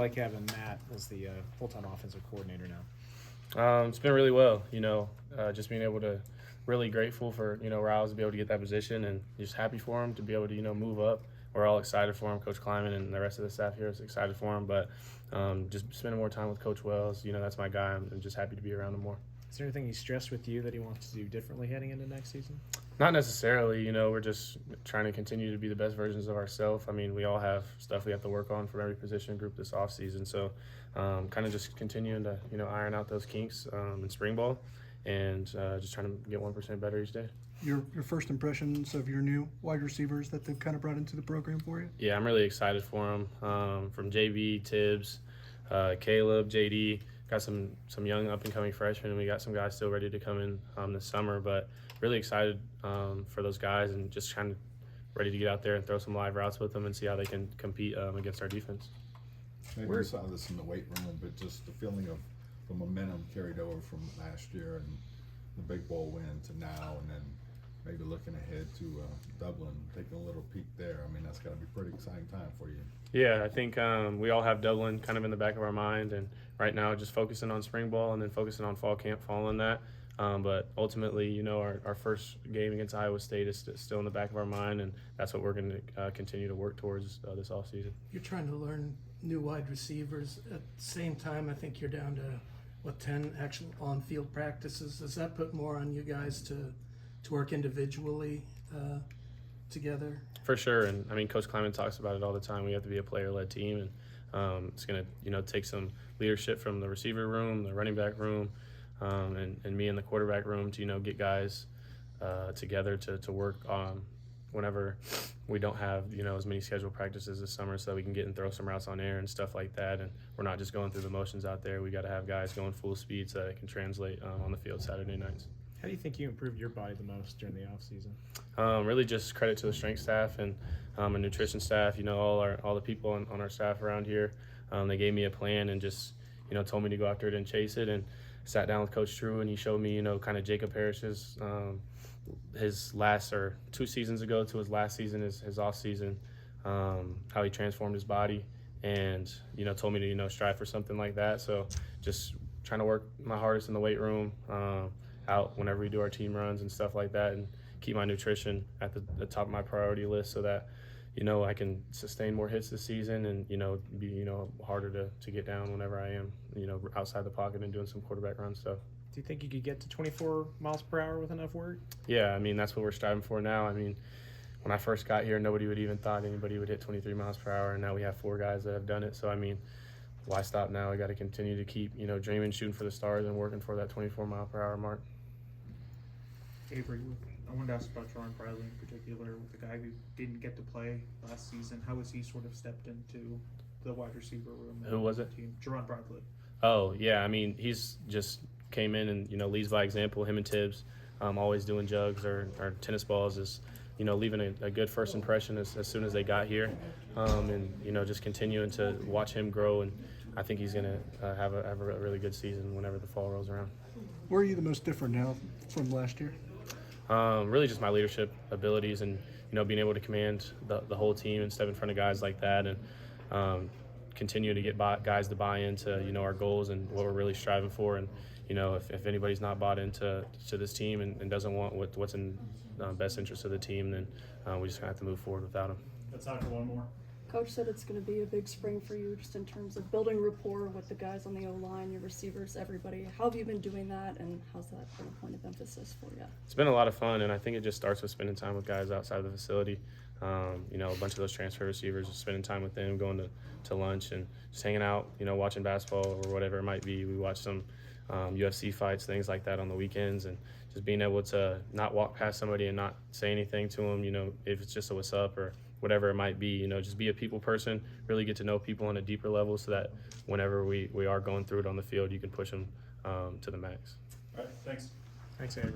Like having Matt as the full-time offensive coordinator now. It's been really well, just being able to really grateful for, Riles to be able to get that position and just happy for him to be able to, move up. We're all excited for him. Coach Kleiman and the rest of the staff here is excited for him, but just spending more time with Coach Wells, that's my guy. I'm just happy to be around him more. Is there anything he stressed with you that he wants to do differently heading into next season? Not necessarily, we're just trying to continue to be the best versions of ourselves. I mean, we all have stuff we have to work on for every position group this offseason. So kind of just continuing to, iron out those kinks in spring ball and just trying to get 1% better each day. Your first impressions of your new wide receivers that they've kind of brought into the program for you? Yeah, I'm really excited for them. From JB, Tibbs, Caleb, JD. Got some young up-and-coming freshmen, and we got some guys still ready to come in this summer. But really excited for those guys and just kind of ready to get out there and throw some live routes with them and see how they can compete against our defense. Maybe you saw this in the weight room, but just the feeling of the momentum carried over from last year and the big bowl win to now, and then maybe looking ahead to Dublin, taking a little peek there. I mean, that's got to be a pretty exciting time for you. Yeah, I think we all have Dublin kind of in the back of our mind, and right now just focusing on spring ball and then focusing on fall camp following that. But ultimately, our first game against Iowa State is still in the back of our mind, and that's what we're going to continue to work towards this offseason. You're trying to learn new wide receivers. At the same time, I think you're down to, 10 actual on-field practices. Does that put more on you guys to work individually together? For sure, and I mean, Coach Kleiman talks about it all the time. We have to be a player-led team, and it's going to, take some leadership from the receiver room, the running back room, and me in the quarterback room to, get guys together to work on whenever we don't have, as many scheduled practices this summer, so we can get and throw some routes on air and stuff like that. And we're not just going through the motions out there. We got to have guys going full speed so that it can translate on the field Saturday nights. How do you think you improved your body the most during the offseason? Really just credit to the strength staff and nutrition staff, all the people on our staff around here. They gave me a plan and just, told me to go after it and chase it, and sat down with Coach True, and he showed me, kind of Jacob Parrish's his last, or 2 seasons ago to his last season, his off season, how he transformed his body, and, told me to, strive for something like that. So just trying to work my hardest in the weight room, out whenever we do our team runs and stuff like that, and keep my nutrition at the top of my priority list so that, I can sustain more hits this season and, be, harder to get down whenever I am, outside the pocket and doing some quarterback run stuff. Do you think you could get to 24 miles per hour with enough work? Yeah, I mean, that's what we're striving for now. I mean, when I first got here, nobody would even thought anybody would hit 23 miles per hour, and now we have 4 guys that have done it. So, I mean, why stop now? I got to continue to keep, dreaming, shooting for the stars, and working for that 24 mile per hour mark. Avery, I wanted to ask about Jerron Bradley in particular, with the guy who didn't get to play last season. How has he sort of stepped into the wide receiver room? Who was it? Team? Jerron Bradley. Oh, yeah. I mean, he's just came in and, leads by example. Him and Tibbs, always doing jugs or tennis balls, is, leaving a good first impression as soon as they got here. And, just continuing to watch him grow. And I think he's going to have a really good season whenever the fall rolls around. Where are you the most different now from last year? Really just my leadership abilities and, being able to command the whole team and step in front of guys like that, and continue to get guys to buy into, our goals and what we're really striving for. And, if anybody's not bought into this team and doesn't want what's in best interest of the team, then we just have to move forward without them. Let's talk for one more. Coach said it's going to be a big spring for you just in terms of building rapport with the guys on the O-line, your receivers, everybody. How have you been doing that, and how's that been a point of emphasis for you? It's been a lot of fun, and I think it just starts with spending time with guys outside of the facility. A bunch of those transfer receivers, just spending time with them, going to lunch and just hanging out, watching basketball or whatever it might be. We watch some UFC fights, things like that on the weekends, and just being able to not walk past somebody and not say anything to them, if it's just a what's up or whatever it might be, just be a people person, really get to know people on a deeper level so that whenever we are going through it on the field, you can push them to the max. All right, thanks. Thanks, Avery.